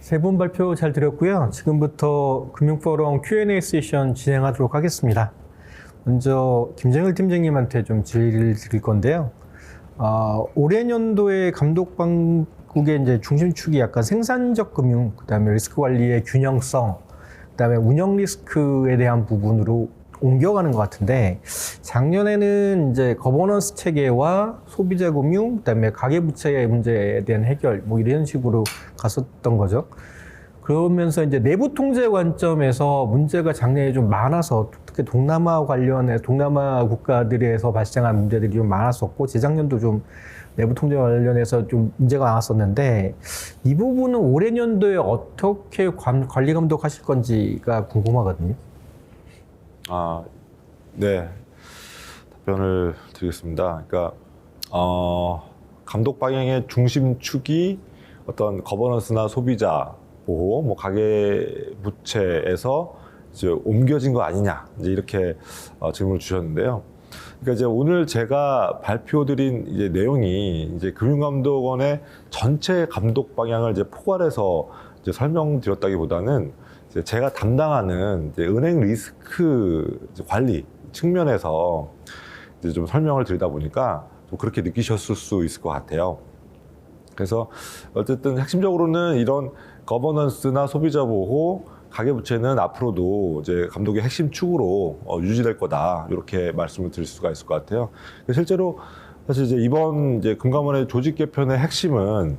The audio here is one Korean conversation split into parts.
세 분 발표 잘 들었고요. 지금부터 금융포럼 Q&A 세션 진행하도록 하겠습니다. 먼저 김정일 팀장님한테 좀 질의를 드릴 건데요. 올해 년도에 감독당국의 이제 중심축이 약간 생산적 금융, 그다음에 리스크 관리의 균형성, 그다음에 운영 리스크에 대한 부분으로 옮겨가는 것 같은데, 작년에는 이제 거버넌스 체계와 소비자 금융, 그다음에 가계부채 문제에 대한 해결, 뭐 이런 식으로 갔었던 거죠. 그러면서 이제 내부 통제 관점에서 문제가 작년에 좀 많아서, 특히 동남아 국가들에서 발생한 문제들이 좀 많았었고, 재작년도 좀 내부 통제 관련해서 좀 문제가 많았었는데, 이 부분은 올해 년도에 어떻게 관리 감독하실 건지가 궁금하거든요. 네. 답변을 드리겠습니다. 그러니까, 감독 방향의 중심축이 어떤 거버넌스나 소비자 보호, 뭐 가계 부채에서 이제 옮겨진 거 아니냐, 이제 이렇게 질문을 주셨는데요. 그러니까 이제 오늘 제가 발표드린 이제 내용이 이제 금융감독원의 전체 감독 방향을 이제 포괄해서 이제 설명드렸다기보다는 이제 제가 담당하는 이제 은행 리스크 관리 측면에서 이제 좀 설명을 드리다 보니까 좀 그렇게 느끼셨을 수 있을 것 같아요. 그래서 어쨌든 핵심적으로는 이런 거버넌스나 소비자 보호, 가계부채는 앞으로도 이제 감독의 핵심 축으로 유지될 거다, 이렇게 말씀을 드릴 수가 있을 것 같아요. 실제로 사실 이제 이번 이제 금감원의 조직 개편의 핵심은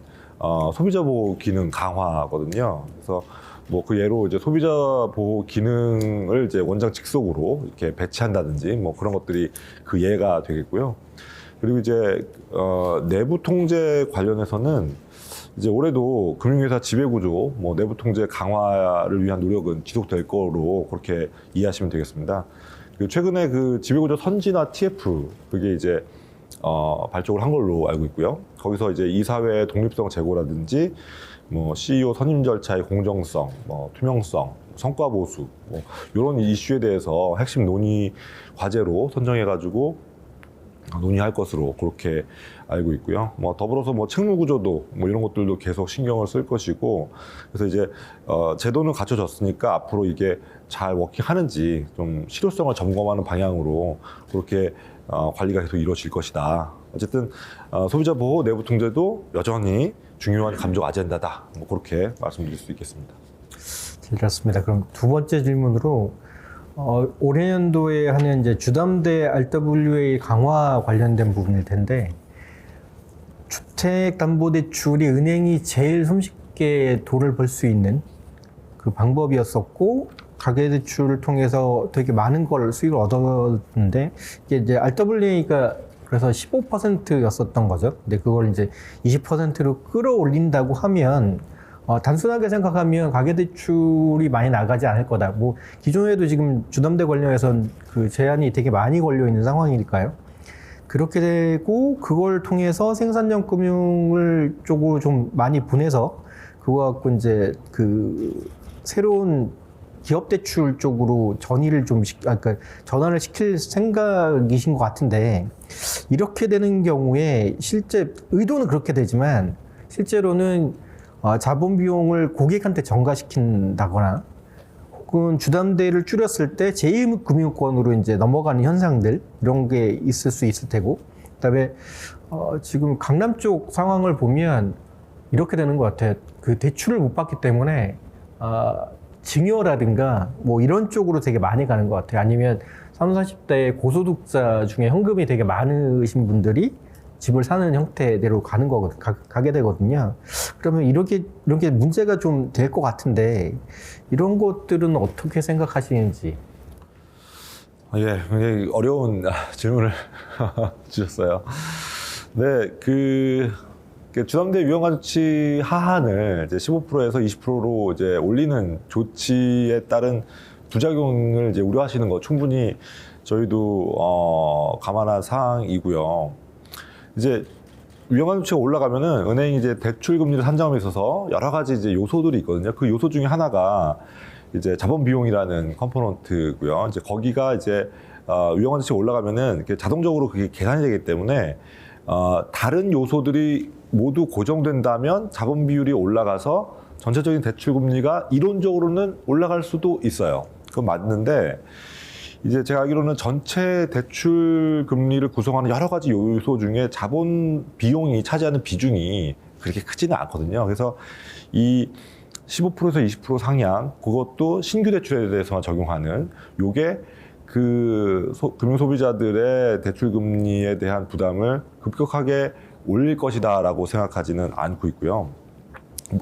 소비자 보호 기능 강화거든요. 그래서 뭐 그 예로 이제 소비자 보호 기능을 이제 원장 직속으로 이렇게 배치한다든지 뭐 그런 것들이 그 예가 되겠고요. 그리고 이제 내부 통제 관련해서는 이제 올해도 금융회사 지배구조, 뭐 내부 통제 강화를 위한 노력은 지속될 거로 그렇게 이해하시면 되겠습니다. 그리고 최근에 그 지배구조 선진화 TF, 그게 이제 발족을 한 걸로 알고 있고요. 거기서 이제 이사회의 독립성 제고라든지 뭐 CEO 선임 절차의 공정성, 뭐 투명성, 성과 보수, 뭐 이런 이슈에 대해서 핵심 논의 과제로 선정해가지고 논의할 것으로 그렇게 알고 있고요. 뭐 더불어서 뭐 책무 구조도 뭐 이런 것들도 계속 신경을 쓸 것이고, 그래서 이제 제도는 갖춰졌으니까 앞으로 이게 잘 워킹하는지 좀 실효성을 점검하는 방향으로 그렇게 관리가 계속 이루어질 것이다. 어쨌든 소비자 보호, 내부 통제도 여전히 중요한 감독 아젠다다. 뭐 그렇게 말씀드릴 수 있겠습니다. 잘 들었습니다. 그럼 두 번째 질문으로 올해 연도에 하는 이제 주담대 RWA 강화 관련된 부분일 텐데, 주택담보대출이 은행이 제일 손쉽게 돈을 벌 수 있는 그 방법이었었고, 가계대출을 통해서 되게 많은 걸 수익을 얻었는데, 이게 이제 RWA가 그래서 15%였었던 거죠. 근데 그걸 이제 20%로 끌어올린다고 하면, 단순하게 생각하면 가계대출이 많이 나가지 않을 거다. 뭐 기존에도 지금 주담대 관련해서는 그 제한이 되게 많이 걸려 있는 상황이니까요. 그렇게 되고, 그걸 통해서 생산형 금융을 쪽으로 좀 많이 분해서 그거 갖고 이제 그 새로운 기업 대출 쪽으로 그러니까 전환을 시킬 생각이신 것 같은데, 이렇게 되는 경우에 실제 의도는 그렇게 되지만 실제로는 자본 비용을 고객한테 전가시킨다거나 혹은 주담대를 줄였을 때 제1금융권으로 이제 넘어가는 현상들, 이런 게 있을 수 있을 테고, 그다음에 지금 강남 쪽 상황을 보면 이렇게 되는 것 같아요. 그 대출을 못 받기 때문에 증여라든가 뭐 이런 쪽으로 되게 많이 가는 것 같아요. 아니면 30, 40대 고소득자 중에 현금이 되게 많으신 분들이 집을 사는 형태대로 가게 되거든요. 그러면 이렇게 문제가 좀 될 것 같은데, 이런 것들은 어떻게 생각하시는지. 예, 굉장히 어려운 질문을 주셨어요. 네, 주담대 위험가중치 하한을 이제 15%에서 20%로 이제 올리는 조치에 따른 부작용을 이제 우려하시는 거 충분히 저희도 감안한 사항이고요. 이제 위험가중치가 올라가면은 은행이 이제 대출 금리를 산정함에 있어서 여러 가지 이제 요소들이 있거든요. 그 요소 중에 하나가 이제 자본 비용이라는 컴포넌트고요. 이제 거기가 이제 위험가중치가 올라가면은 자동적으로 그게 계산이 되기 때문에 다른 요소들이 모두 고정된다면 자본 비율이 올라가서 전체적인 대출 금리가 이론적으로는 올라갈 수도 있어요. 그건 맞는데 이제 제가 알기로는 전체 대출 금리를 구성하는 여러 가지 요소 중에 자본 비용이 차지하는 비중이 그렇게 크지는 않거든요. 그래서 이 15%에서 20% 상향, 그것도 신규 대출에 대해서만 적용하는 요게 그 금융 소비자들의 대출 금리에 대한 부담을 급격하게 올릴 것이다라고 생각하지는 않고 있고요.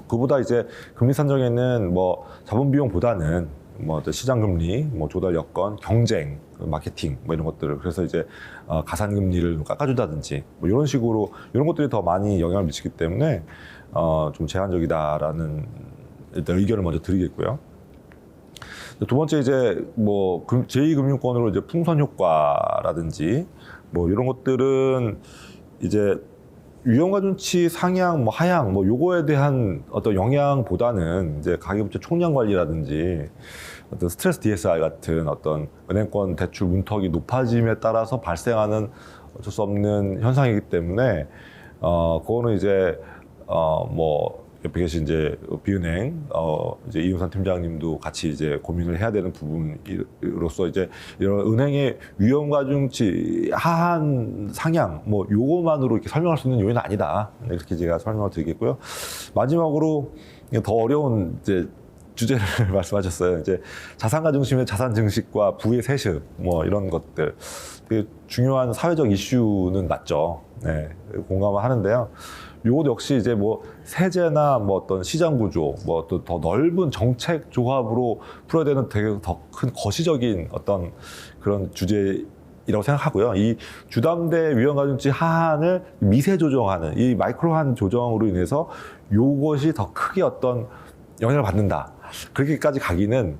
그보다 이제 금리 산정에는 뭐 자본 비용보다는 뭐 시장 금리, 뭐 조달 여건, 경쟁, 마케팅 뭐 이런 것들을 그래서 이제 가산 금리를 깎아준다든지 뭐 이런 식으로 이런 것들이 더 많이 영향을 미치기 때문에 좀 제한적이다라는 일단 의견을 먼저 드리겠고요. 두 번째 이제 뭐 제2금융권으로 이제 풍선 효과라든지 뭐 이런 것들은 이제 유형가중치 상향, 뭐 하향, 뭐 요거에 대한 어떤 영향보다는 이제 가계부채 총량 관리라든지 어떤 스트레스 DSR 같은 어떤 은행권 대출 문턱이 높아짐에 따라서 발생하는 어쩔 수 없는 현상이기 때문에 그거는 이제 뭐 옆에 계신 이제 비은행 이제 이윤산 팀장님도 같이 이제 고민을 해야 되는 부분으로서 이제 이런 은행의 위험가중치 하한 상향 뭐 요거만으로 이렇게 설명할 수 있는 요인은 아니다. 이렇게 제가 설명을 드리겠고요. 마지막으로 더 어려운 이제 주제를 말씀하셨어요. 이제 자산가 중심의 자산 증식과 부의 세습 뭐 이런 것들 중요한 사회적 이슈는 맞죠. 네, 공감을 하는데요. 요것도 역시 이제 뭐 세제나 뭐 어떤 시장 구조, 뭐 또 더 넓은 정책 조합으로 풀어야 되는 되게 더 큰 거시적인 어떤 그런 주제이라고 생각하고요. 이 주담대 위험가중치 하한을 미세 조정하는 이 마이크로한 조정으로 인해서 요것이 더 크게 어떤 영향을 받는다. 그렇게까지 가기는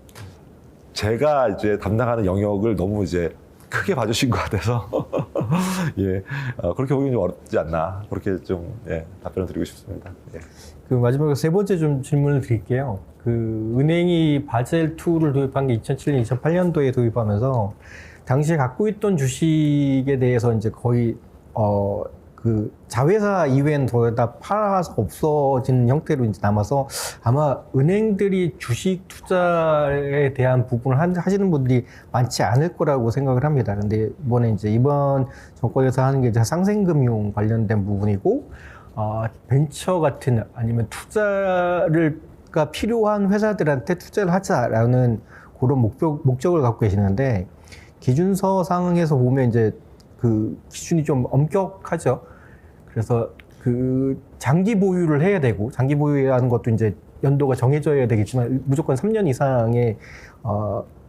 제가 이제 담당하는 영역을 너무 이제 크게 봐주신 것 같아서 예 그렇게 보기는 좀 어렵지 않나 그렇게 좀 답변을 드리고 싶습니다. 예. 그 마지막으로 세 번째 좀 질문을 드릴게요. 그 은행이 바젤 2를 도입한 게 2007년, 2008년도에 도입하면서 당시에 갖고 있던 주식에 대해서 이제 거의 그 자회사 이외에는 거의 다 팔아서 없어지는 형태로 이제 남아서 아마 은행들이 주식 투자에 대한 부분을 하시는 분들이 많지 않을 거라고 생각을 합니다. 근데 이번 정권에서 하는 게 이제 상생금융 관련된 부분이고, 벤처 같은 아니면 투자가 필요한 회사들한테 투자를 하자라는 그런 목적을 갖고 계시는데, 기준서 상에서 보면 이제 그 기준이 좀 엄격하죠. 그래서 그 장기 보유를 해야 되고, 장기 보유라는 것도 이제 연도가 정해져야 되겠지만 무조건 3년 이상의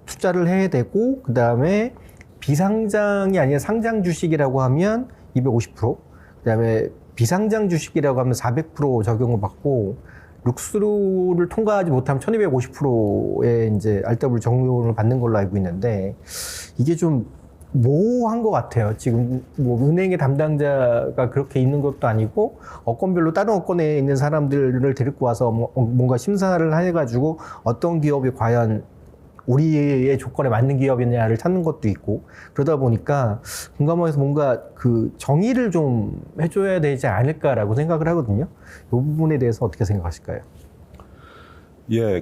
투자를 해야 되고, 그 다음에 비상장이 아니라 상장 주식이라고 하면 250%, 그 다음에 비상장 주식이라고 하면 400% 적용을 받고, 룩스루를 통과하지 못하면 1250%의 이제 RW 적용을 받는 걸로 알고 있는데, 이게 좀 모호한 것 같아요. 지금 뭐 은행의 담당자가 그렇게 있는 것도 아니고, 업권별로 다른 업권에 있는 사람들을 데리고 와서 뭔가 심사를 해가지고 어떤 기업이 과연 우리의 조건에 맞는 기업이냐를 찾는 것도 있고, 그러다 보니까 금감원에서 뭔가 그 정의를 좀 해줘야 되지 않을까라고 생각을 하거든요. 이 부분에 대해서 어떻게 생각하실까요? 예,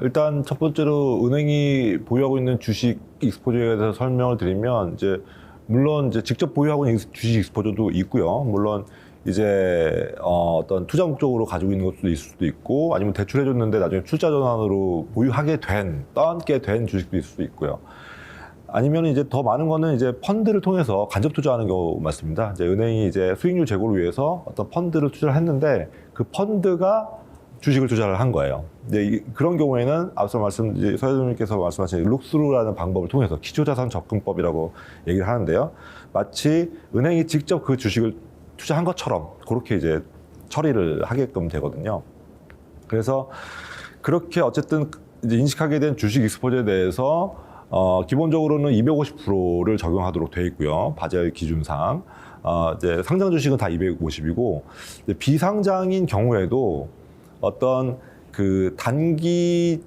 일단 첫 번째로 은행이 보유하고 있는 주식 익스포저에 대해서 설명을 드리면, 물론 직접 보유하고 있는 주식 익스포저도 있고요. 물론 어떤 투자 목적으로 가지고 있는 것도 있을 수도 있고, 아니면 대출해줬는데 나중에 출자 전환으로 떠안게 된 주식도 있을 수도 있고요. 아니면 더 많은 거는 펀드를 통해서 간접 투자하는 경우 맞습니다. 은행이 수익률 제고를 위해서 어떤 펀드를 투자를 했는데, 그 펀드가 주식을 투자를 한 거예요. 그런 경우에는 앞서 서혜정님께서 말씀하신 룩스루라는 방법을 통해서 기초자산 접근법이라고 얘기를 하는데요. 마치 은행이 직접 그 주식을 투자한 것처럼 그렇게 처리를 하게끔 되거든요. 그래서 그렇게 어쨌든 인식하게 된 주식 익스포저에 대해서 기본적으로는 250%를 적용하도록 되어 있고요. 바젤 기준상. 상장 주식은 다 250이고, 비상장인 경우에도 어떤 그 단기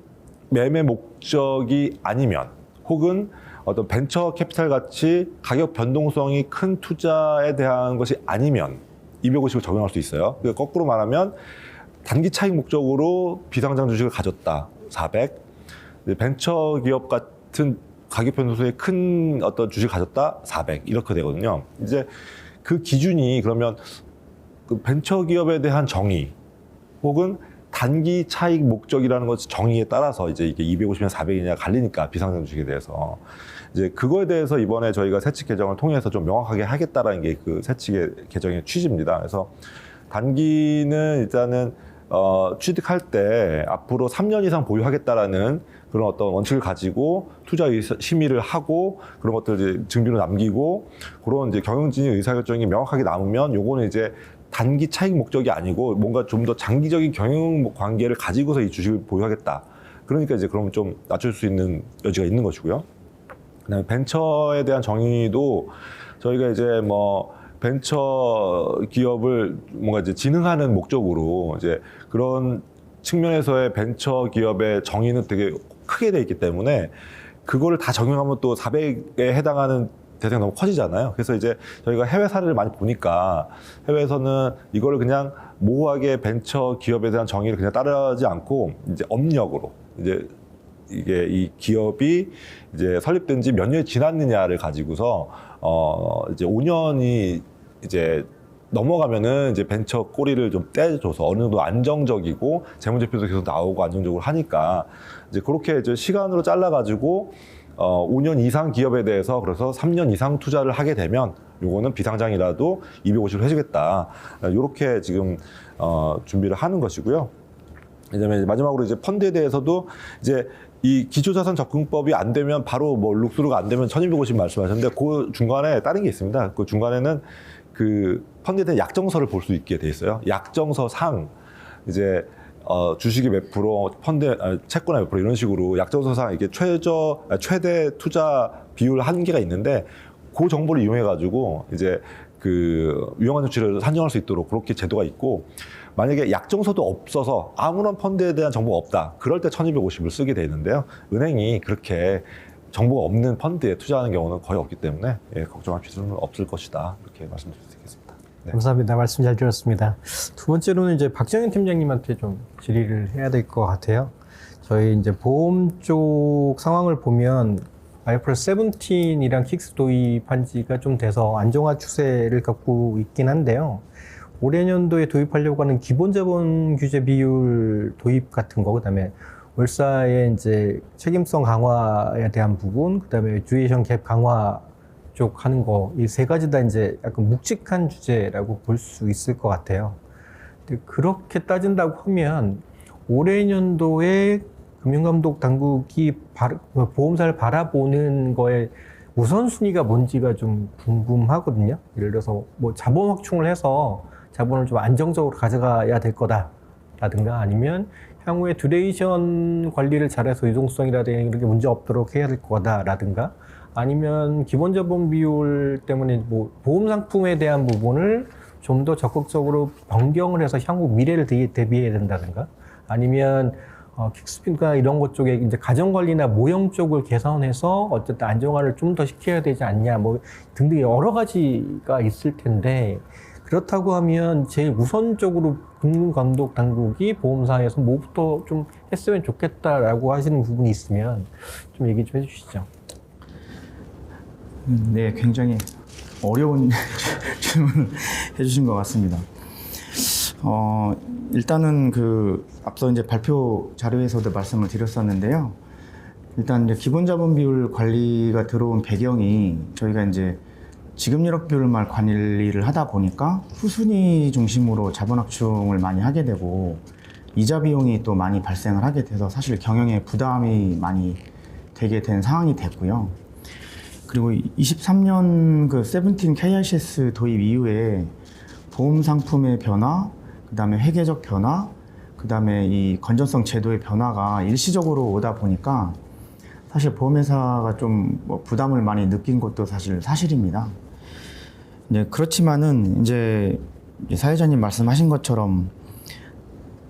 매매 목적이 아니면, 혹은 어떤 벤처 캐피탈 같이 가격 변동성이 큰 투자에 대한 것이 아니면 250을 적용할 수 있어요. 거꾸로 말하면 단기 차익 목적으로 비상장 주식을 가졌다 400. 벤처 기업 같은 가격 변동성이 큰 어떤 주식을 가졌다 400 이렇게 되거든요. 이제 그 기준이 그러면 그 벤처 기업에 대한 정의 혹은 단기 차익 목적이라는 것 정의에 따라서 이제 이게 250이냐 400이냐 갈리니까 비상장 주식에 대해서 이제 그거에 대해서 이번에 저희가 세칙 개정을 통해서 좀 명확하게 하겠다라는 게 그 세칙의 개정의 취지입니다. 그래서 단기는 일단은 취득할 때 앞으로 3년 이상 보유하겠다라는 그런 어떤 원칙을 가지고 투자 심의를 하고 그런 것들 이제 증빙을 남기고 그런 이제 경영진의 의사결정이 명확하게 남으면 요거는 이제 단기 차익 목적이 아니고 뭔가 좀 더 장기적인 경영 관계를 가지고서 이 주식을 보유하겠다. 그러니까 이제 그러면 좀 낮출 수 있는 여지가 있는 것이고요. 그다음에 벤처에 대한 정의도 저희가 이제 뭐 벤처 기업을 뭔가 이제 진흥하는 목적으로 이제 그런 측면에서의 벤처 기업의 정의는 되게 크게 돼 있기 때문에 그거를 다 적용하면 또 400에 해당하는 대상이 너무 커지잖아요. 그래서 이제 저희가 해외 사례를 많이 보니까 해외에서는 이거를 그냥 모호하게 벤처 기업에 대한 정의를 그냥 따르지 않고 이제 업력으로 이제 이게 이 기업이 이제 설립된 지 몇 년이 지났느냐를 가지고서 이제 5년이 이제 넘어가면은 이제 벤처 꼬리를 좀 떼줘서 어느 정도 안정적이고 재무제표도 계속 나오고 안정적으로 하니까 이제 그렇게 이제 시간으로 잘라가지고 5년 이상 기업에 대해서 그래서 3년 이상 투자를 하게 되면 요거는 비상장이라도 250을 해주겠다. 이렇게 지금 준비를 하는 것이고요. 그다음에 마지막으로 이제 펀드에 대해서도 이제 이 기초자산 접근법이 안 되면 바로 뭐 룩스루가 안 되면 1250 말씀하셨는데 그 중간에 다른 게 있습니다. 그 중간에는 그 펀드에 대한 약정서를 볼 수 있게 돼 있어요. 약정서상 이제 주식이 몇 프로, 펀드 채권의 몇 프로 이런 식으로 약정서상 이게 최대 투자 비율 한계가 있는데 그 정보를 이용해 가지고 이제 그 유용한 조치를 산정할 수 있도록 그렇게 제도가 있고 만약에 약정서도 없어서 아무런 펀드에 대한 정보가 없다. 그럴 때 1250을 쓰게 되는데요. 은행이 그렇게 정보가 없는 펀드에 투자하는 경우는 거의 없기 때문에 걱정할 필요는 없을 것이다. 이렇게 말씀드릴 수 있겠습니다. 네. 감사합니다. 말씀 잘 들었습니다. 두 번째로는 이제 박정현 팀장님한테 좀 질의를 해야 될 것 같아요. 저희 이제 보험 쪽 상황을 보면 IFRS 17이랑 킥스 도입한 지가 좀 돼서 안정화 추세를 갖고 있긴 한데요. 올해 년도에 도입하려고 하는 기본 자본 규제 비율 도입 같은 거, 그다음에 월사의 이제 책임성 강화에 대한 부분, 그다음에 듀레이션 갭 강화 쪽 하는 거, 이 세 가지 다 이제 약간 묵직한 주제라고 볼 수 있을 것 같아요. 근데 그렇게 따진다고 하면 올해 년도에 금융감독 당국이 보험사를 바라보는 거에 우선순위가 뭔지가 좀 궁금하거든요. 예를 들어서 뭐 자본 확충을 해서 자본을 좀 안정적으로 가져가야 될 거다라든가 아니면 향후에 듀레이션 관리를 잘해서 유동성이라든가 이런 게 문제 없도록 해야 될 거다라든가 아니면 기본 자본 비율 때문에 뭐 보험 상품에 대한 부분을 좀 더 적극적으로 변경을 해서 향후 미래를 대비해야 된다든가 아니면 킥스핀과 이런 것 쪽에 이제 가정관리나 모형 쪽을 개선해서 어쨌든 안정화를 좀 더 시켜야 되지 않냐 뭐 등등 여러 가지가 있을 텐데 그렇다고 하면 제일 우선적으로 금융감독 당국이 보험사에서 뭐부터 좀 했으면 좋겠다라고 하시는 부분이 있으면 좀 얘기 좀 해주시죠. 네, 굉장히 어려운 질문을 해주신 것 같습니다. 일단은 그 앞서 이제 발표 자료에서도 말씀을 드렸었는데요. 일단 이제 기본 자본 비율 관리가 들어온 배경이 저희가 이제 지급 여력 비율만 관리를 하다 보니까 후순위 중심으로 자본 확충을 많이 하게 되고 이자 비용이 또 많이 발생을 하게 돼서 사실 경영에 부담이 많이 되게 된 상황이 됐고요. 그리고 23년 그 17 KRCS 도입 이후에 보험 상품의 변화, 그 다음에 회계적 변화, 그 다음에 이 건전성 제도의 변화가 일시적으로 오다 보니까 사실 보험회사가 좀 뭐 부담을 많이 느낀 것도 사실입니다. 네, 그렇지만은 이제 사회자님 말씀하신 것처럼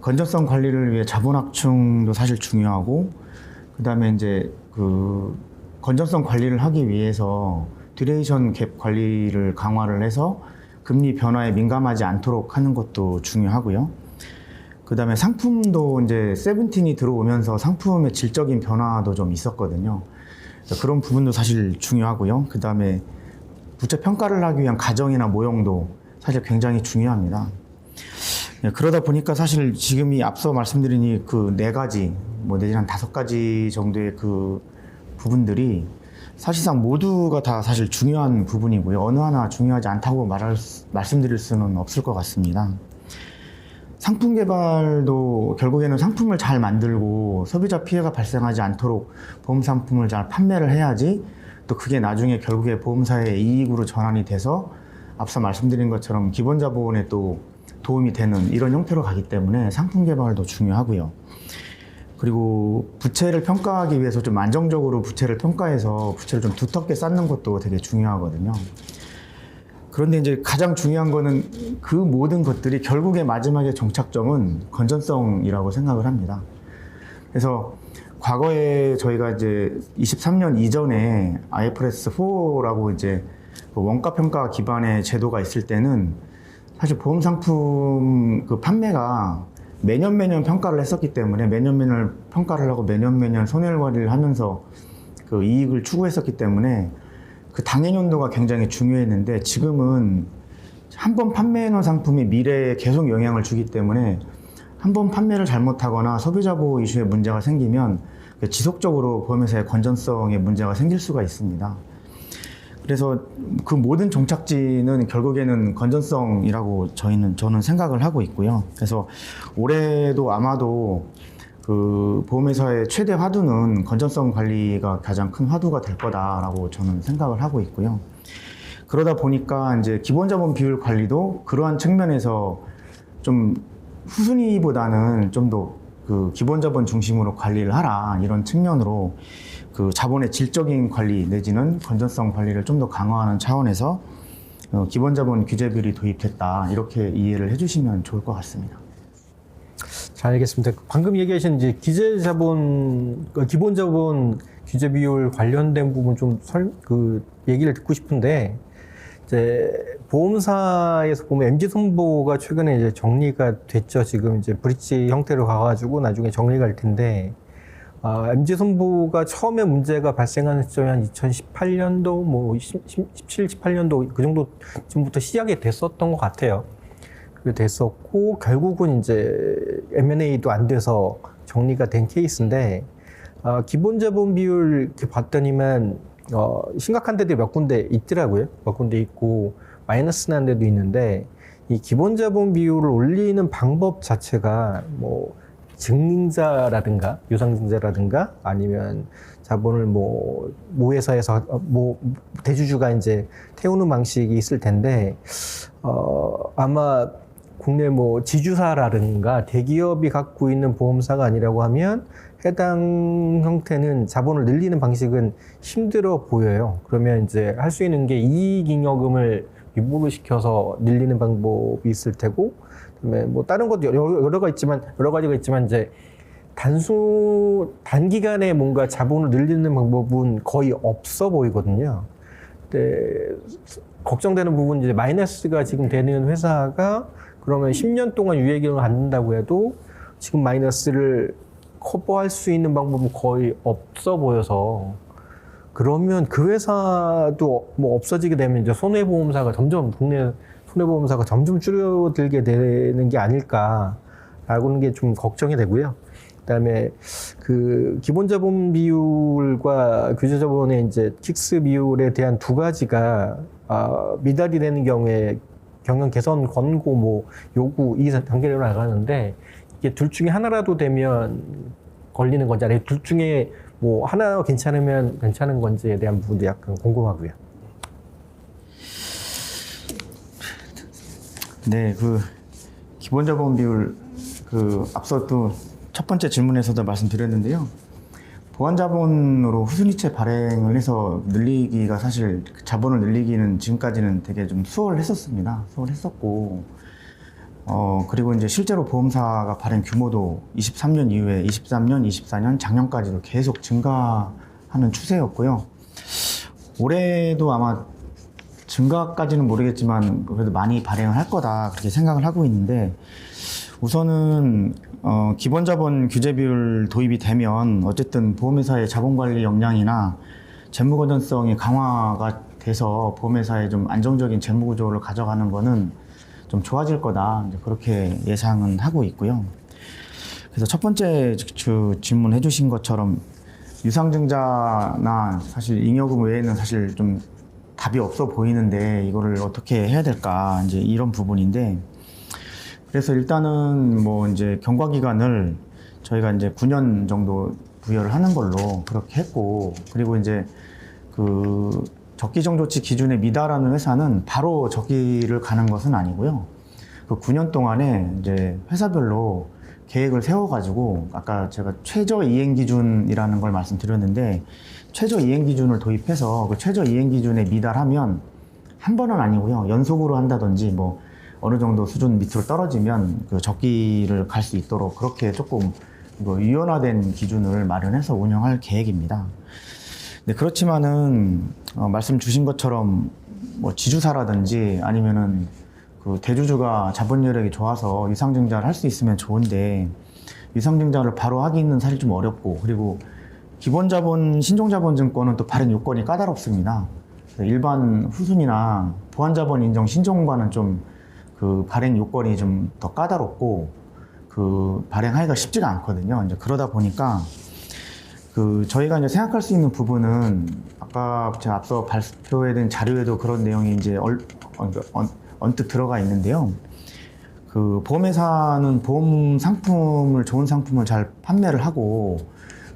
건전성 관리를 위해 자본 확충도 사실 중요하고, 그 다음에 이제 그 건전성 관리를 하기 위해서 듀레이션 갭 관리를 강화를 해서 금리 변화에 민감하지 않도록 하는 것도 중요하고요. 그다음에 상품도 이제 세븐틴이 들어오면서 상품의 질적인 변화도 좀 있었거든요. 그런 부분도 사실 중요하고요. 그다음에 부채 평가를 하기 위한 가정이나 모형도 사실 굉장히 중요합니다. 그러다 보니까 사실 지금 이 앞서 말씀드린 이 그 4가지, 뭐 내지는 한 5가지 정도의 그 부분들이 사실상 모두가 다 사실 중요한 부분이고요. 어느 하나 중요하지 않다고 말씀드릴 수는 없을 것 같습니다. 상품 개발도 결국에는 상품을 잘 만들고 소비자 피해가 발생하지 않도록 보험 상품을 잘 판매를 해야지 또 그게 나중에 결국에 보험사의 이익으로 전환이 돼서 앞서 말씀드린 것처럼 기본 자본에 또 도움이 되는 이런 형태로 가기 때문에 상품 개발도 중요하고요. 그리고 부채를 평가하기 위해서 좀 안정적으로 부채를 평가해서 부채를 좀 두텁게 쌓는 것도 되게 중요하거든요. 그런데 이제 가장 중요한 거는 그 모든 것들이 결국에 마지막에 정착점은 건전성이라고 생각을 합니다. 그래서 과거에 저희가 이제 23년 이전에 IFRS 4라고 이제 원가 평가 기반의 제도가 있을 때는 사실 보험 상품 그 판매가 매년 평가를 했었기 때문에 매년 평가를 하고 매년 손해율 관리를 하면서 그 이익을 추구했었기 때문에 그 당해년도가 굉장히 중요했는데 지금은 한 번 판매해 놓은 상품이 미래에 계속 영향을 주기 때문에 한 번 판매를 잘못하거나 소비자 보호 이슈에 문제가 생기면 지속적으로 보험회사의 건전성에 문제가 생길 수가 있습니다. 그래서 그 모든 종착지는 결국에는 건전성이라고 저는 생각을 하고 있고요. 그래서 올해도 아마도 그 보험회사의 최대 화두는 건전성 관리가 가장 큰 화두가 될 거다라고 저는 생각을 하고 있고요. 그러다 보니까 이제 기본 자본 비율 관리도 그러한 측면에서 좀 후순위보다는 좀 더 그 기본 자본 중심으로 관리를 하라 이런 측면으로 그 자본의 질적인 관리 내지는 건전성 관리를 좀 더 강화하는 차원에서 기본 자본 규제 비율이 도입됐다 이렇게 이해를 해주시면 좋을 것 같습니다. 잘 알겠습니다. 방금 얘기하신 이제 기재 자본, 기본 자본 규제 비율 관련된 부분 좀 얘기를 듣고 싶은데, 이제 보험사에서 보면 MG 손보가 최근에 이제 정리가 됐죠. 지금 이제 브릿지 형태로 가가지고 나중에 정리가 될 텐데, MG 손보가 처음에 문제가 발생하는 시점이 한 2018년도, 뭐 17, 18년도 그 정도쯤부터 시작이 됐었던 것 같아요. 됐었고 결국은 이제 M&A도 안 돼서 정리가 된 케이스인데 기본 자본 비율 이렇게 봤더니만 심각한 데도 몇 군데 있더라고요. 몇 군데 있고 마이너스 난 데도 있는데 이 기본 자본 비율을 올리는 방법 자체가 뭐 증빙자라든가 유상증자라든가 아니면 자본을 모회사에서 대주주가 이제 태우는 방식이 있을 텐데 아마 국내 지주사라든가 대기업이 갖고 있는 보험사가 아니라고 하면 해당 형태는 자본을 늘리는 방식은 힘들어 보여요. 그러면 이제 할 수 있는 게 이익잉여금을 유보를 시켜서 늘리는 방법이 있을 테고, 그다음에 다른 것도 여러 가지가 있지만 이제 단기간에 뭔가 자본을 늘리는 방법은 거의 없어 보이거든요. 근데 걱정되는 부분은 이제 마이너스가 지금 되는 회사가 그러면 10년 동안 유예기간을 갖는다고 해도 지금 마이너스를 커버할 수 있는 방법은 거의 없어 보여서 그러면 그 회사도 없어지게 되면 이제 국내 손해보험사가 점점 줄어들게 되는 게 아닐까라고 하는 게 좀 걱정이 되고요. 그다음에 그 기본 자본 비율과 규제 자본의 이제 킥스 비율에 대한 두 가지가 미달이 되는 경우에 경영 개선 권고 요구 이 단계로 나가는데 이게 둘 중에 하나라도 되면 걸리는 건지 아니면 둘 중에 하나 괜찮으면 괜찮은 건지에 대한 부분도 약간 궁금하고요. 네, 그 기본 자본 비율 앞서 또 첫 번째 질문에서도 말씀드렸는데요. 보완 자본으로 후순위채 발행을 해서 늘리기가 사실 자본을 늘리기는 지금까지는 되게 좀 수월했었습니다. 수월했었고, 그리고 이제 실제로 보험사가 발행 규모도 23년 이후에 23년, 24년, 작년까지도 계속 증가하는 추세였고요. 올해도 아마 증가까지는 모르겠지만 그래도 많이 발행을 할 거다 그렇게 생각을 하고 있는데 우선은 기본 자본 규제 비율 도입이 되면 어쨌든 보험회사의 자본 관리 역량이나 재무 건전성이 강화가 돼서 보험회사의 좀 안정적인 재무 구조를 가져가는 거는 좀 좋아질 거다. 이제 그렇게 예상은 하고 있고요. 그래서 첫 번째 질문해 주신 것처럼 유상증자나 사실 잉여금 외에는 사실 좀 답이 없어 보이는데 이거를 어떻게 해야 될까 이제 이런 부분인데, 그래서 일단은 뭐 이제 경과 기간을 저희가 이제 9년 정도 부여를 하는 걸로 그렇게 했고, 그리고 이제 그 적기정 조치 기준에 미달하는 회사는 바로 적기를 가는 것은 아니고요. 그 9년 동안에 이제 회사별로 계획을 세워가지고 아까 제가 최저 이행 기준이라는 걸 말씀드렸는데, 최저 이행 기준을 도입해서 그 최저 이행 기준에 미달하면 한 번은 아니고요. 연속으로 한다든지 뭐 어느 정도 수준 밑으로 떨어지면 그 적기를 갈 수 있도록 그렇게 조금 유연화된 기준을 마련해서 운영할 계획입니다. 네, 그렇지만은 말씀 주신 것처럼 뭐 지주사라든지 아니면은 그 대주주가 자본 여력이 좋아서 유상증자를 할 수 있으면 좋은데, 유상증자를 바로 하기는 사실 좀 어렵고, 그리고 기본자본, 신종자본증권은 또 발행 요건이 까다롭습니다. 일반 후순이나 보안자본 인정 신종과는 좀 그 발행 요건이 좀 더 까다롭고 그 발행하기가 쉽지가 않거든요. 이제 그러다 보니까 그 저희가 이제 생각할 수 있는 부분은 아까 제가 앞서 발표해둔 자료에도 그런 내용이 이제 언뜻 들어가 있는데요. 그 보험회사는 보험 상품을, 좋은 상품을 잘 판매를 하고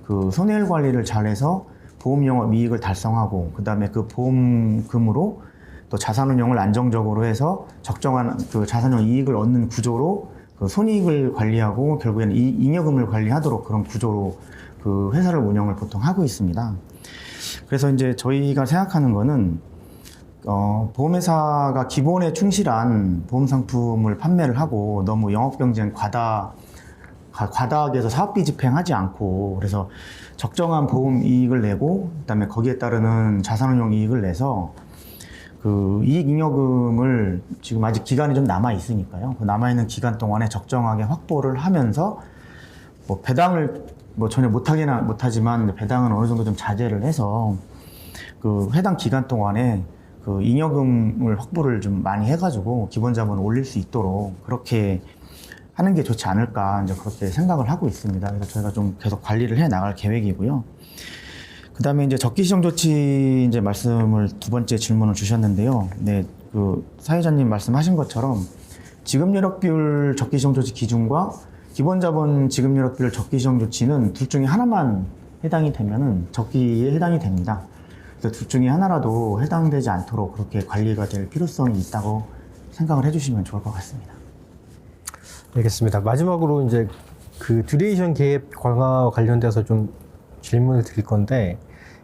그 손해율 관리를 잘해서 보험 영업 이익을 달성하고, 그 다음에 그 보험금으로 또 자산운용을 안정적으로 해서 적정한 그 자산용 이익을 얻는 구조로 그 손익을 관리하고 결국에는 잉여금을 관리하도록 그런 구조로 그 회사를 운영을 보통 하고 있습니다. 그래서 이제 저희가 생각하는 거는 보험회사가 기본에 충실한 보험 상품을 판매를 하고 너무 영업 경쟁 과다하게 해서 사업비 집행하지 않고, 그래서 적정한 보험 이익을 내고 그다음에 거기에 따르는 자산운용 이익을 내서 그 이익 잉여금을 지금 아직 기간이 좀 남아 있으니까요. 그 남아 있는 기간 동안에 적정하게 확보를 하면서 뭐 배당을 뭐 전혀 못하지만 배당은 어느 정도 좀 자제를 해서 그 해당 기간 동안에 그 잉여금을 확보를 좀 많이 해가지고 기본 자본을 올릴 수 있도록 그렇게 하는 게 좋지 않을까 이제 그렇게 생각을 하고 있습니다. 그래서 저희가 좀 계속 관리를 해 나갈 계획이고요. 그 다음에 이제 적기시정 조치 이제 말씀을 두 번째 질문을 주셨는데요. 네, 그 사회자님 말씀하신 것처럼 지급여력 비율 적기시정 조치 기준과 기본자본 지급여력 비율 적기시정 조치는 둘 중에 하나만 해당이 되면은 적기에 해당이 됩니다. 그래서 둘 중에 하나라도 해당되지 않도록 그렇게 관리가 될 필요성이 있다고 생각을 해주시면 좋을 것 같습니다. 알겠습니다. 마지막으로 이제 그 듀레이션 갭 강화 관련돼서 좀 질문을 드릴 건데,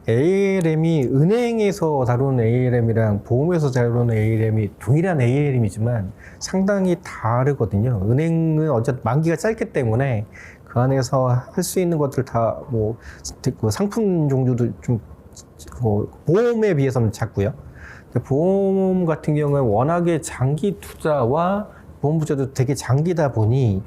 ALM이 은행에서 다루는 ALM이랑 보험에서 다루는 ALM이 동일한 ALM이지만 상당히 다르거든요. 은행은 어쨌든 만기가 짧기 때문에 그 안에서 할 수 있는 것들 다 뭐 상품 종류도 좀 보험에 비해서는 작고요. 보험 같은 경우에 워낙에 장기 투자와 보험 부자도 되게 장기다 보니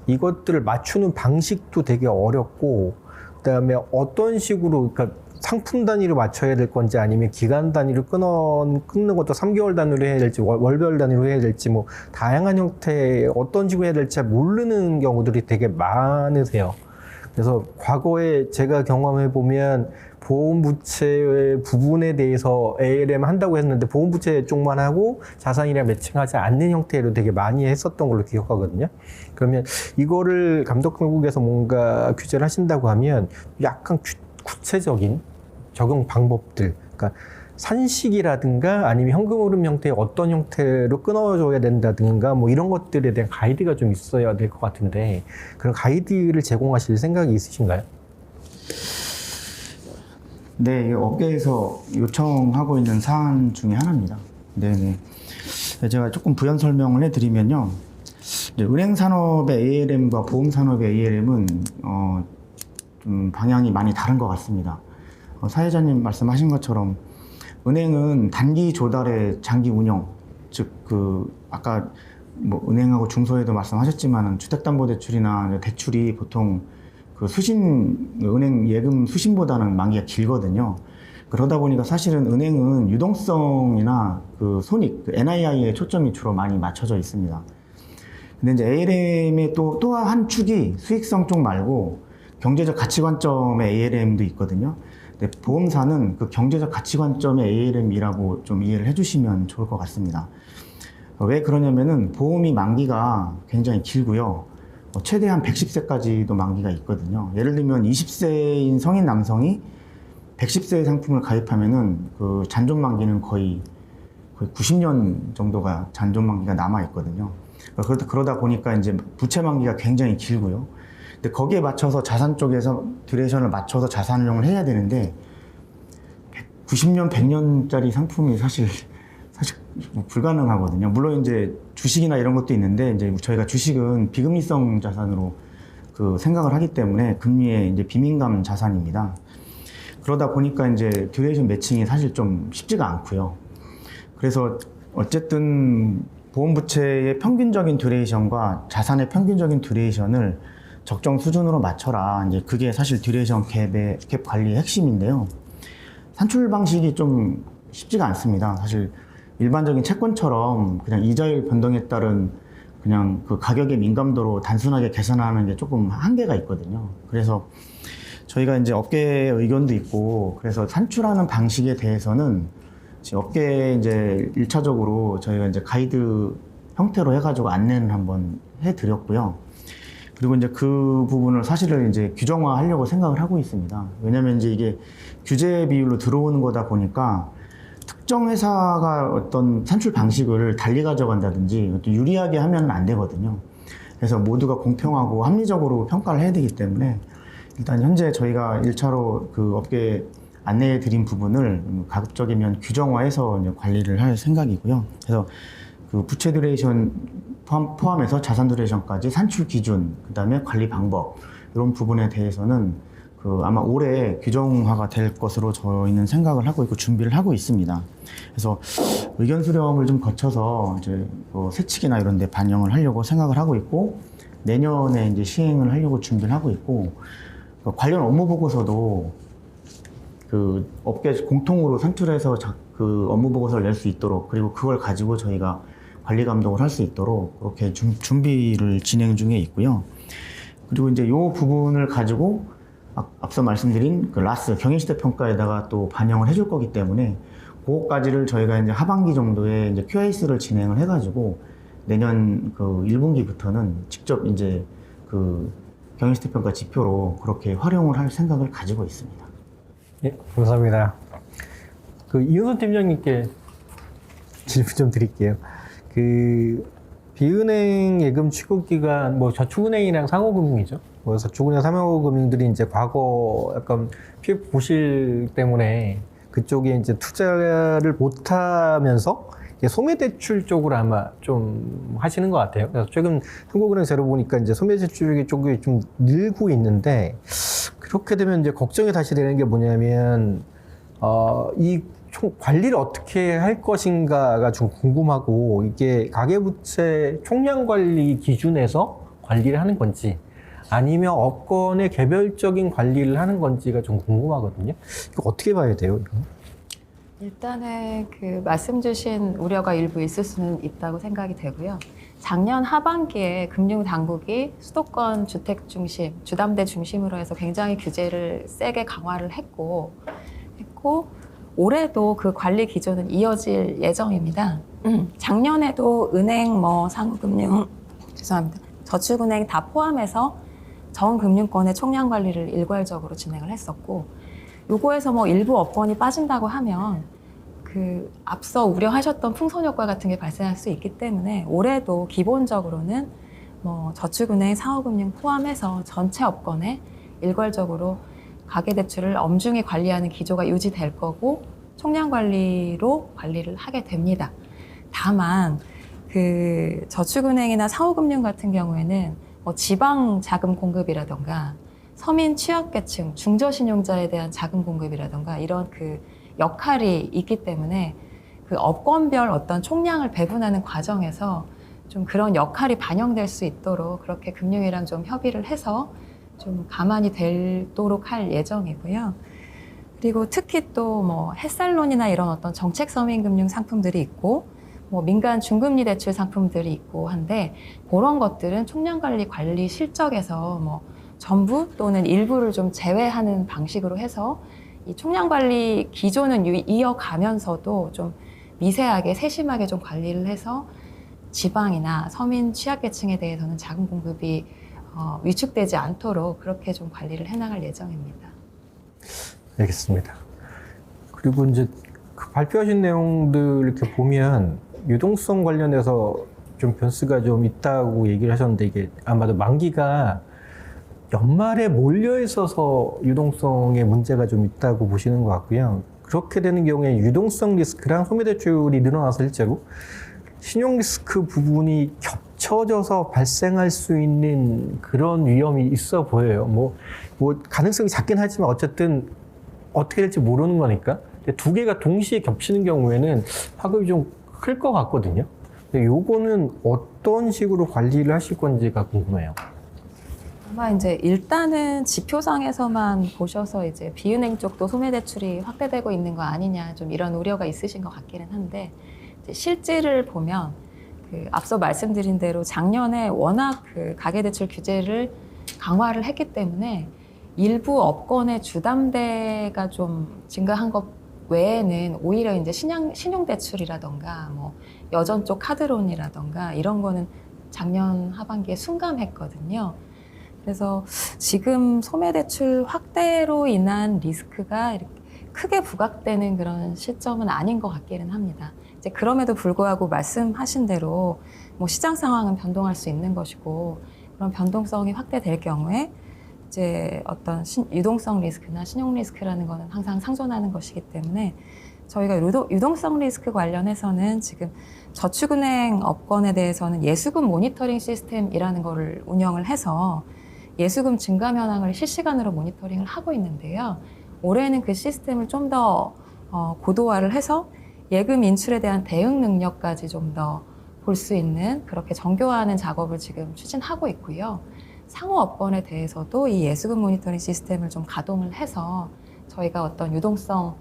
이것들을 맞추는 방식도 되게 어렵고, 그다음에 어떤 식으로, 그러니까 상품 단위로 맞춰야 될 건지 아니면 기간 단위로 끊는 것도 3개월 단위로 해야 될지 월별 단위로 해야 될지 뭐 다양한 형태의 어떤 식으로 해야 될지 모르는 경우들이 되게 많으세요. 그래서 과거에 제가 경험해 보면 보험부채 부분에 대해서 ALM 한다고 했는데 보험부채 쪽만 하고 자산이랑 매칭하지 않는 형태로 되게 많이 했었던 걸로 기억하거든요. 그러면 이거를 감독당국에서 뭔가 규제를 하신다고 하면 약간 구체적인 적용 방법들, 그러니까 산식이라든가 아니면 현금 흐름 형태의 어떤 형태로 끊어줘야 된다든가 뭐 이런 것들에 대한 가이드가 좀 있어야 될 것 같은데, 그런 가이드를 제공하실 생각이 있으신가요? 네, 업계에서 요청하고 있는 사안 중에 하나입니다. 네네. 제가 조금 부연 설명을 해드리면요. 이제 은행 산업의 ALM과 보험 산업의 ALM은 좀 방향이 많이 다른 것 같습니다. 사회자님 말씀하신 것처럼 은행은 단기 조달의 장기 운영, 즉 그 아까 뭐 은행하고 중소에도 말씀하셨지만은 주택담보대출이나 대출이 보통 그 은행 예금 수신보다는 만기가 길거든요. 그러다 보니까 사실은 은행은 유동성이나 그 손익, 그 NII에 초점이 주로 많이 맞춰져 있습니다. 근데 이제 ALM의 또 한 축이 수익성 쪽 말고 경제적 가치 관점의 ALM도 있거든요. 근데 보험사는 그 경제적 가치 관점의 ALM이라고 좀 이해를 해주시면 좋을 것 같습니다. 왜 그러냐면은 보험이 만기가 굉장히 길고요. 최대한 110세까지도 만기가 있거든요. 예를 들면 20세인 성인 남성이 110세의 상품을 가입하면은 그 잔존 만기는 거의 90년 정도가 잔존 만기가 남아 있거든요. 그러다 보니까 이제 부채 만기가 굉장히 길고요. 근데 거기에 맞춰서 자산 쪽에서 듀레이션을 맞춰서 자산운용을 해야 되는데 90년, 100년짜리 상품이 사실 불가능하거든요. 물론 이제 주식이나 이런 것도 있는데 이제 저희가 주식은 비금리성 자산으로 그 생각을 하기 때문에 금리의 이제 비민감 자산입니다. 그러다 보니까 이제 듀레이션 매칭이 사실 좀 쉽지가 않고요. 그래서 어쨌든 보험 부채의 평균적인 듀레이션과 자산의 평균적인 듀레이션을 적정 수준으로 맞춰라. 이제 그게 사실 듀레이션 갭 관리의 핵심인데요. 산출 방식이 좀 쉽지가 않습니다. 사실 일반적인 채권처럼 그냥 이자율 변동에 따른 그냥 그 가격의 민감도로 단순하게 계산하는 게 조금 한계가 있거든요. 그래서 저희가 이제 업계의 의견도 있고, 그래서 산출하는 방식에 대해서는 지금 업계에 이제 1차적으로 저희가 이제 가이드 형태로 해가지고 안내를 한번 해드렸고요. 그리고 이제 그 부분을 사실은 이제 규정화 하려고 생각을 하고 있습니다. 왜냐면 이제 이게 규제 비율로 들어오는 거다 보니까 특정 회사가 어떤 산출 방식을 달리 가져간다든지 유리하게 하면 안 되거든요. 그래서 모두가 공평하고 합리적으로 평가를 해야 되기 때문에 일단 현재 저희가 1차로 그 업계에 안내해 드린 부분을 가급적이면 규정화해서 이제 관리를 할 생각이고요. 그래서 그 부채 듀레이션 포함해서 자산 듀레이션까지 산출 기준, 그 다음에 관리 방법, 이런 부분에 대해서는 그 아마 올해 규정화가 될 것으로 저희는 생각을 하고 있고 준비를 하고 있습니다. 그래서 의견 수렴을 좀 거쳐서 이제 뭐 세칙이나 이런 데 반영을 하려고 생각을 하고 있고, 내년에 이제 시행을 하려고 준비를 하고 있고, 관련 업무 보고서도 그 업계 공통으로 산출해서 그 업무 보고서를 낼 수 있도록, 그리고 그걸 가지고 저희가 관리 감독을 할 수 있도록 그렇게 준비를 진행 중에 있고요. 그리고 이제 이 부분을 가지고 앞서 말씀드린 그 라스 경영시대 평가에다가 또 반영을 해줄 거기 때문에 그것까지를 저희가 이제 하반기 정도에 이제 QAS를 진행을 해가지고 내년 그 1분기부터는 직접 이제 그 경영시대 평가 지표로 그렇게 활용을 할 생각을 가지고 있습니다. 예, 감사합니다. 그 이윤선 팀장님께 질문 좀 드릴게요. 그 비은행 예금 취급 기간, 뭐 저축은행이랑 상호금융이죠. 뭐 저축은행, 상호금융들이 이제 과거 약간 피해 보실 때문에 그쪽에 이제 투자를 못하면서 소매대출 쪽으로 아마 좀 하시는 것 같아요. 그래서 최근 한국은행 자료 보니까 이제 소매대출 쪽이 좀 늘고 있는데, 그렇게 되면 이제 걱정이 다시 되는 게 뭐냐면, 이 관리를 어떻게 할 것인가가 좀 궁금하고, 이게 가계부채 총량 관리 기준에서 관리를 하는 건지, 아니면 업권의 개별적인 관리를 하는 건지가 좀 궁금하거든요. 이거 어떻게 봐야 돼요, 이거? 일단은 그 말씀 주신 우려가 일부 있을 수는 있다고 생각이 되고요. 작년 하반기에 금융당국이 수도권 주택 중심, 주담대 중심으로 해서 굉장히 규제를 세게 강화를 했고 올해도 그 관리 기조는 이어질 예정입니다. 작년에도 은행, 상호금융, 죄송합니다. 저축은행 다 포함해서 전 금융권의 총량 관리를 일괄적으로 진행을 했었고, 요거에서 일부 업권이 빠진다고 하면 그 앞서 우려하셨던 풍선 효과 같은 게 발생할 수 있기 때문에 올해도 기본적으로는 저축은행, 상호금융 포함해서 전체 업권에 일괄적으로 가계대출을 엄중히 관리하는 기조가 유지될 거고, 총량 관리로 관리를 하게 됩니다. 다만 그 저축은행이나 상호금융 같은 경우에는 지방 자금 공급이라던가 서민 취약계층, 중저신용자에 대한 자금 공급이라던가 이런 그 역할이 있기 때문에 그 업권별 어떤 총량을 배분하는 과정에서 좀 그런 역할이 반영될 수 있도록 그렇게 금융위랑 좀 협의를 해서 좀 가만히 되도록 할 예정이고요. 그리고 특히 또 뭐 햇살론이나 이런 어떤 정책 서민 금융 상품들이 있고 뭐 민간 중금리 대출 상품들이 있고 한데 그런 것들은 총량관리 관리 실적에서 뭐 전부 또는 일부를 좀 제외하는 방식으로 해서 이 총량관리 기조는 이어가면서도 좀 미세하게 세심하게 좀 관리를 해서 지방이나 서민 취약계층에 대해서는 자금 공급이 위축되지 않도록 그렇게 좀 관리를 해나갈 예정입니다. 알겠습니다. 그리고 이제 그 발표하신 내용들 이렇게 보면 유동성 관련해서 좀 변수가 좀 있다고 얘기를 하셨는데 이게 아마도 만기가 연말에 몰려 있어서 유동성에 문제가 좀 있다고 보시는 것 같고요. 그렇게 되는 경우에 유동성 리스크랑 소매대출이 늘어나서 실제로 신용 리스크 부분이 겹쳐져서 발생할 수 있는 그런 위험이 있어 보여요. 뭐 가능성이 작긴 하지만 어쨌든 어떻게 될지 모르는 거니까. 근데 두 개가 동시에 겹치는 경우에는 파급이 좀 클 것 같거든요. 근데 요거는 어떤 식으로 관리를 하실 건지가 궁금해요. 아마 이제 일단은 지표상에서만 보셔서 이제 비은행 쪽도 소매대출이 확대되고 있는 거 아니냐 좀 이런 우려가 있으신 것 같기는 한데 이제 실질을 보면 그 앞서 말씀드린 대로 작년에 워낙 그 가계대출 규제를 강화를 했기 때문에 일부 업권의 주담대가 좀 증가한 것 외에는 오히려 이제 신용대출이라던가 뭐 여전 쪽 카드론이라던가 이런 거는 작년 하반기에 순감했거든요. 그래서 지금 소매대출 확대로 인한 리스크가 이렇게 크게 부각되는 그런 시점은 아닌 것 같기는 합니다. 이제 그럼에도 불구하고 말씀하신 대로 뭐 시장 상황은 변동할 수 있는 것이고 그런 변동성이 확대될 경우에 이제 어떤 유동성 리스크나 신용 리스크라는 거는 항상 상존하는 것이기 때문에 저희가 유동성 리스크 관련해서는 지금 저축은행 업권에 대해서는 예수금 모니터링 시스템이라는 거를 운영을 해서 예수금 증감 현황을 실시간으로 모니터링을 하고 있는데요. 올해는 그 시스템을 좀 더 고도화를 해서 예금 인출에 대한 대응 능력까지 좀 더 볼 수 있는 그렇게 정교화하는 작업을 지금 추진하고 있고요. 상호 업권에 대해서도 이 예수금 모니터링 시스템을 좀 가동을 해서 저희가 어떤 유동성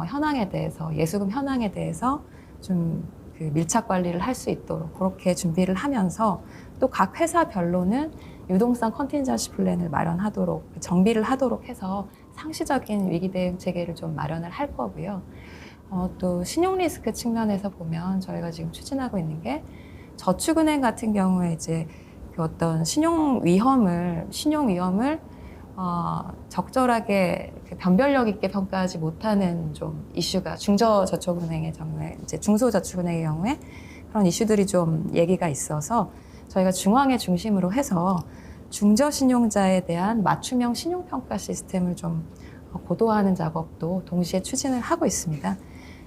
현황에 대해서 예수금 현황에 대해서 좀 그 밀착 관리를 할 수 있도록 그렇게 준비를 하면서 또 각 회사별로는 유동성 컨틴전시 플랜을 마련하도록 정비를 하도록 해서 상시적인 위기 대응 체계를 좀 마련을 할 거고요. 또 신용 리스크 측면에서 보면 저희가 지금 추진하고 있는 게 저축은행 같은 경우에 이제 그 어떤 신용 위험을 적절하게 변별력 있게 평가하지 못하는 좀 이슈가 중저저축은행의 경우에 이제 중소저축은행의 경우에 그런 이슈들이 좀 얘기가 있어서 저희가 중앙에 중심으로 해서 중저신용자에 대한 맞춤형 신용평가 시스템을 좀 고도화하는 작업도 동시에 추진을 하고 있습니다.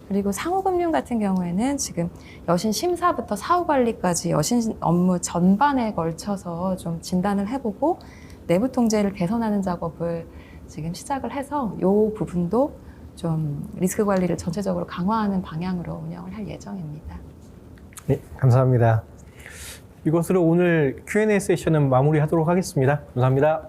그리고 상호금융 같은 경우에는 지금 여신 심사부터 사후 관리까지 여신 업무 전반에 걸쳐서 좀 진단을 해보고 내부 통제를 개선하는 작업을 지금 시작을 해서 이 부분도 좀 리스크 관리를 전체적으로 강화하는 방향으로 운영을 할 예정입니다. 네, 감사합니다. 이것으로 오늘 Q&A 세션은 마무리하도록 하겠습니다. 감사합니다.